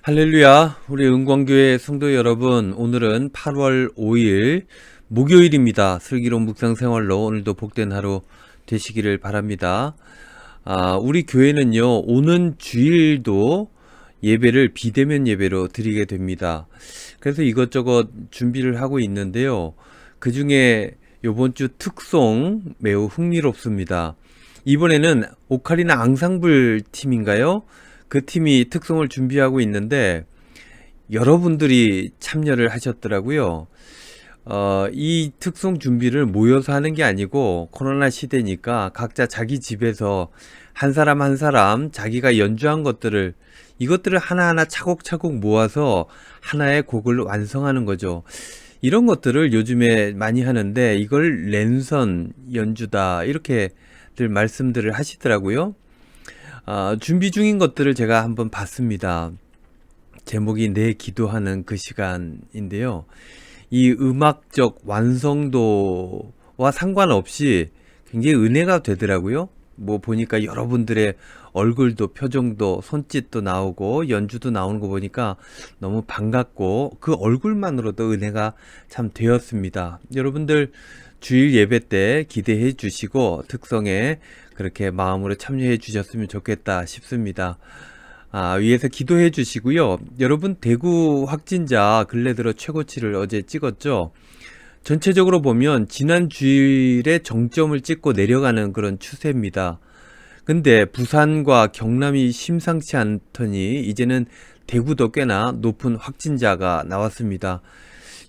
할렐루야, 우리 은광교회 성도 여러분, 오늘은 8월 5일 목요일입니다. 슬기로운 묵상생활로 오늘도 복된 하루 되시기를 바랍니다. 우리 교회는요, 오는 주일도 예배를 비대면 예배로 드리게 됩니다. 그래서 이것저것 준비를 하고 있는데요. 그 중에 이번 주 특송 매우 흥미롭습니다. 이번에는 오카리나 앙상블 팀인가요? 그 팀이 특송을 준비하고 있는데 여러분들이 참여를 하셨더라고요. 이 특송 준비를 모여서 하는 게 아니고 코로나 시대니까 각자 자기 집에서 한 사람 한 사람 자기가 연주한 이것들을 하나하나 차곡차곡 모아서 하나의 곡을 완성하는 거죠. 이런 것들을 요즘에 많이 하는데 이걸 랜선 연주다 이렇게들 말씀들을 하시더라고요. 준비 중인 것들을 제가 한번 봤습니다. 제목이 내 기도하는 그 시간인데요. 이 음악적 완성도와 상관없이 굉장히 은혜가 되더라고요. 뭐 보니까 여러분들의 얼굴도 표정도 손짓도 나오고 연주도 나오는 거 보니까 너무 반갑고 그 얼굴만으로도 은혜가 참 되었습니다. 여러분들 주일 예배 때 기대해 주시고 특성에 그렇게 마음으로 참여해 주셨으면 좋겠다 싶습니다. 위에서 기도해 주시고요. 여러분 대구 확진자 근래 들어 최고치를 어제 찍었죠. 전체적으로 보면 지난 주일에 정점을 찍고 내려가는 그런 추세입니다. 근데 부산과 경남이 심상치 않더니 이제는 대구도 꽤나 높은 확진자가 나왔습니다.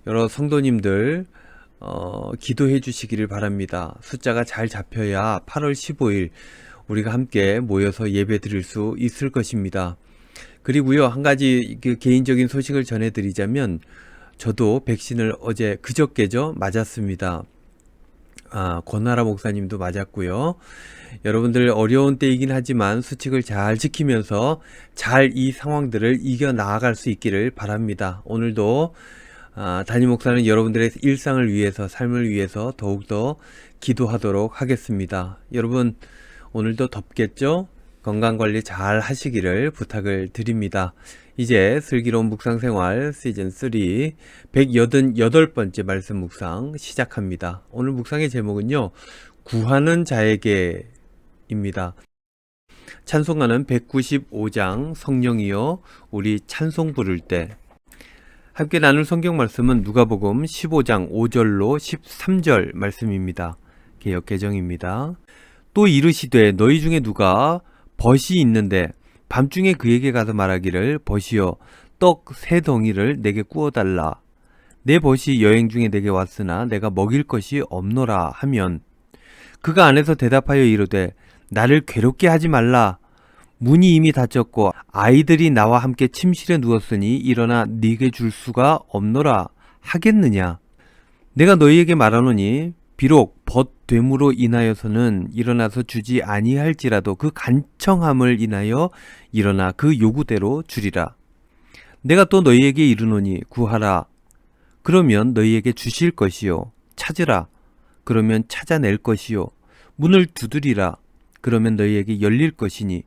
여러 성도님들 기도해 주시기를 바랍니다. 숫자가 잘 잡혀야 8월 15일 우리가 함께 모여서 예배 드릴 수 있을 것입니다. 그리고요, 한 가지 개인적인 소식을 전해드리자면 저도 백신을 어제 그저께죠 맞았습니다. 권나라 목사님도 맞았고요. 여러분들 어려운 때이긴 하지만 수칙을 잘 지키면서 잘 이 상황들을 이겨 나아갈 수 있기를 바랍니다. 오늘도 담임 목사는 여러분들의 일상을 위해서, 삶을 위해서 더욱더 기도하도록 하겠습니다. 여러분 오늘도 덥겠죠? 건강관리 잘 하시기를 부탁을 드립니다. 이제 슬기로운 묵상생활 시즌3 188번째 말씀 묵상 시작합니다. 오늘 묵상의 제목은요, 구하는 자에게입니다. 찬송가는 195장 성령이여 우리 찬송 부를 때. 함께 나눌 성경 말씀은 누가복음 15장 5절로 13절 말씀입니다. 개역 개정입니다. 또 이르시되 너희 중에 누가 벗이 있는데 밤중에 그에게 가서 말하기를 벗이여 떡 3덩이를 내게 구워달라. 내 벗이 여행 중에 내게 왔으나 내가 먹일 것이 없노라 하면 그가 안에서 대답하여 이르되 나를 괴롭게 하지 말라. 문이 이미 닫혔고 아이들이 나와 함께 침실에 누웠으니 일어나 네게 줄 수가 없노라 하겠느냐. 내가 너희에게 말하노니 비록 벗됨으로 인하여서는 일어나서 주지 아니할지라도 그 간청함을 인하여 일어나 그 요구대로 주리라. 내가 또 너희에게 이르노니 구하라. 그러면 너희에게 주실 것이요. 찾으라. 그러면 찾아낼 것이요. 문을 두드리라. 그러면 너희에게 열릴 것이니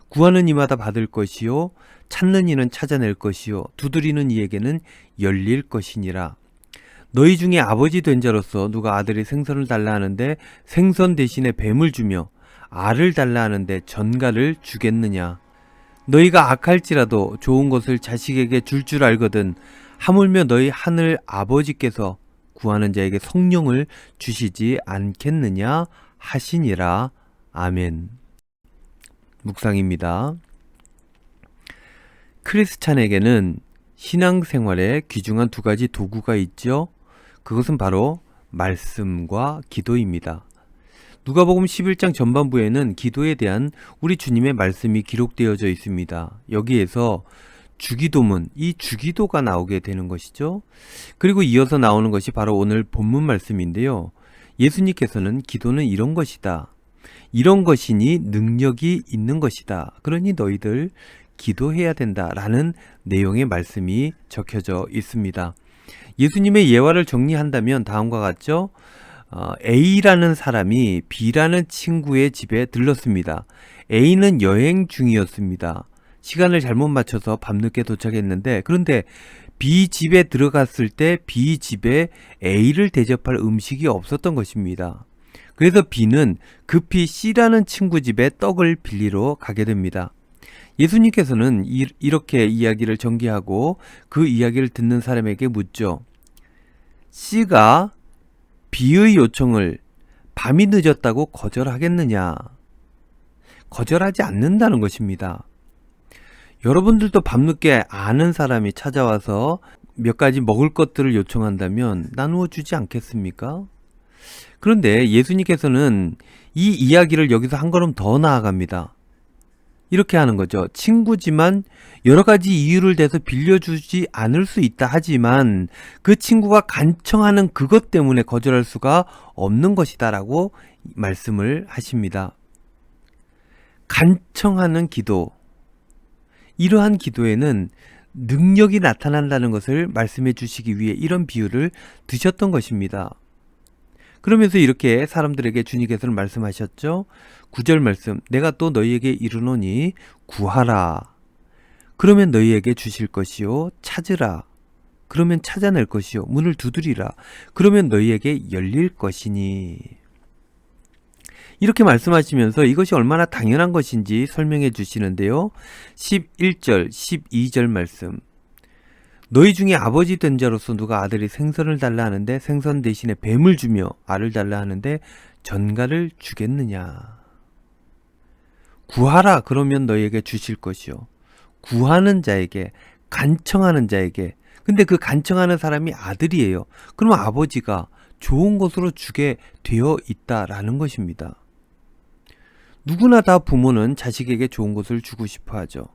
구하는 이마다 받을 것이요. 찾는 이는 찾아낼 것이요. 두드리는 이에게는 열릴 것이니라. 너희 중에 아버지 된 자로서 누가 아들이 생선을 달라 하는데 생선 대신에 뱀을 주며 알을 달라 하는데 전갈을 주겠느냐. 너희가 악할지라도 좋은 것을 자식에게 줄 알거든 하물며 너희 하늘 아버지께서 구하는 자에게 성령을 주시지 않겠느냐 하시니라. 아멘. 묵상입니다. 크리스찬에게는 신앙생활에 귀중한 2가지 도구가 있죠. 그것은 바로 말씀과 기도입니다. 누가복음 11장 전반부에는 기도에 대한 우리 주님의 말씀이 기록되어져 있습니다. 여기에서 주기도문, 이 주기도가 나오게 되는 것이죠. 그리고 이어서 나오는 것이 바로 오늘 본문 말씀인데요. 예수님께서는 기도는 이런 것이다. 이런 것이니 능력이 있는 것이다. 그러니 너희들 기도해야 된다. 라는 내용의 말씀이 적혀져 있습니다. 예수님의 예화를 정리한다면 다음과 같죠? A라는 사람이 B라는 친구의 집에 들렀습니다. A는 여행 중이었습니다. 시간을 잘못 맞춰서 밤늦게 도착했는데, 그런데 B 집에 들어갔을 때 B 집에 A를 대접할 음식이 없었던 것입니다. 그래서 B는 급히 C라는 친구 집에 떡을 빌리러 가게 됩니다. 예수님께서는 이렇게 이야기를 전개하고 그 이야기를 듣는 사람에게 묻죠. C가 B의 요청을 밤이 늦었다고 거절하겠느냐? 거절하지 않는다는 것입니다. 여러분들도 밤늦게 아는 사람이 찾아와서 몇 가지 먹을 것들을 요청한다면 나누어 주지 않겠습니까? 그런데 예수님께서는 이 이야기를 여기서 한 걸음 더 나아갑니다. 이렇게 하는 거죠. 친구지만 여러 가지 이유를 대서 빌려주지 않을 수 있다 하지만 그 친구가 간청하는 그것 때문에 거절할 수가 없는 것이다 라고 말씀을 하십니다. 간청하는 기도, 이러한 기도에는 능력이 나타난다는 것을 말씀해 주시기 위해 이런 비유를 드셨던 것입니다. 그러면서 이렇게 사람들에게 주님께서는 말씀하셨죠. 9절 말씀, 내가 또 너희에게 이르노니 구하라. 그러면 너희에게 주실 것이요. 찾으라. 그러면 찾아낼 것이요. 문을 두드리라. 그러면 너희에게 열릴 것이니. 이렇게 말씀하시면서 이것이 얼마나 당연한 것인지 설명해 주시는데요. 11절, 12절 말씀. 너희 중에 아버지 된 자로서 누가 아들이 생선을 달라 하는데 생선 대신에 뱀을 주며 알을 달라 하는데 전갈을 주겠느냐. 구하라 그러면 너희에게 주실 것이요. 구하는 자에게, 간청하는 자에게. 근데 그 간청하는 사람이 아들이에요. 그러면 아버지가 좋은 것으로 주게 되어 있다라는 것입니다. 누구나 다 부모는 자식에게 좋은 것을 주고 싶어 하죠.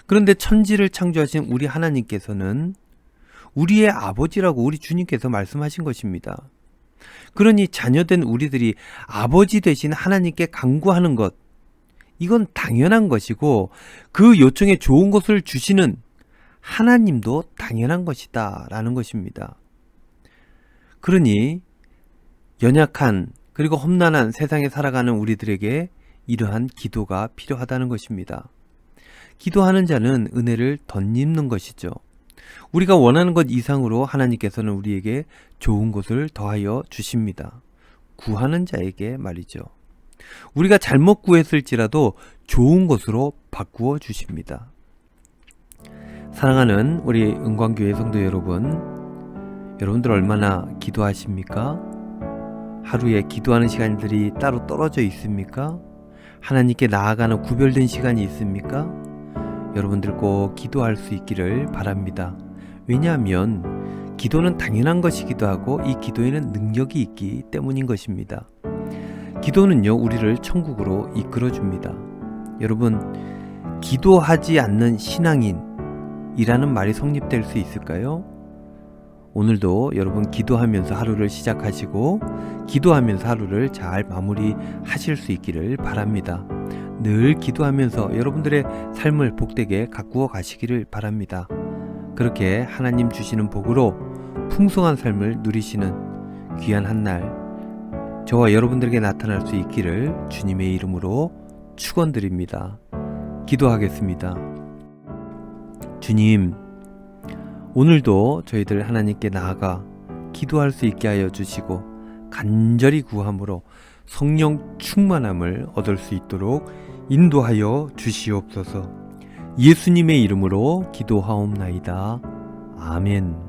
그런데 천지를 창조하신 우리 하나님께서는 우리의 아버지라고 우리 주님께서 말씀하신 것입니다. 그러니 자녀된 우리들이 아버지 되신 하나님께 간구하는 것, 이건 당연한 것이고 그 요청에 좋은 것을 주시는 하나님도 당연한 것이다 라는 것입니다. 그러니 연약한 그리고 험난한 세상에 살아가는 우리들에게 이러한 기도가 필요하다는 것입니다. 기도하는 자는 은혜를 덧입는 것이죠. 우리가 원하는 것 이상으로 하나님께서는 우리에게 좋은 것을 더하여 주십니다. 구하는 자에게 말이죠. 우리가 잘못 구했을지라도 좋은 것으로 바꾸어 주십니다. 사랑하는 우리 은광교회 성도 여러분들 얼마나 기도하십니까? 하루에 기도하는 시간들이 따로 떨어져 있습니까? 하나님께 나아가는 구별된 시간이 있습니까? 여러분들 꼭 기도할 수 있기를 바랍니다. 왜냐하면 기도는 당연한 것이기도 하고 이 기도에는 능력이 있기 때문인 것입니다. 기도는요, 우리를 천국으로 이끌어줍니다. 여러분, 기도하지 않는 신앙인이라는 말이 성립될 수 있을까요? 오늘도 여러분 기도하면서 하루를 시작하시고 기도하면서 하루를 잘 마무리하실 수 있기를 바랍니다. 늘 기도하면서 여러분들의 삶을 복되게 가꾸어 가시기를 바랍니다. 그렇게 하나님 주시는 복으로 풍성한 삶을 누리시는 귀한 한날 저와 여러분들에게 나타날 수 있기를 주님의 이름으로 축원드립니다. 기도하겠습니다. 주님, 오늘도 저희들 하나님께 나아가 기도할 수 있게 하여 주시고 간절히 구함으로 성령 충만함을 얻을 수 있도록 인도하여 주시옵소서. 예수님의 이름으로 기도하옵나이다. 아멘.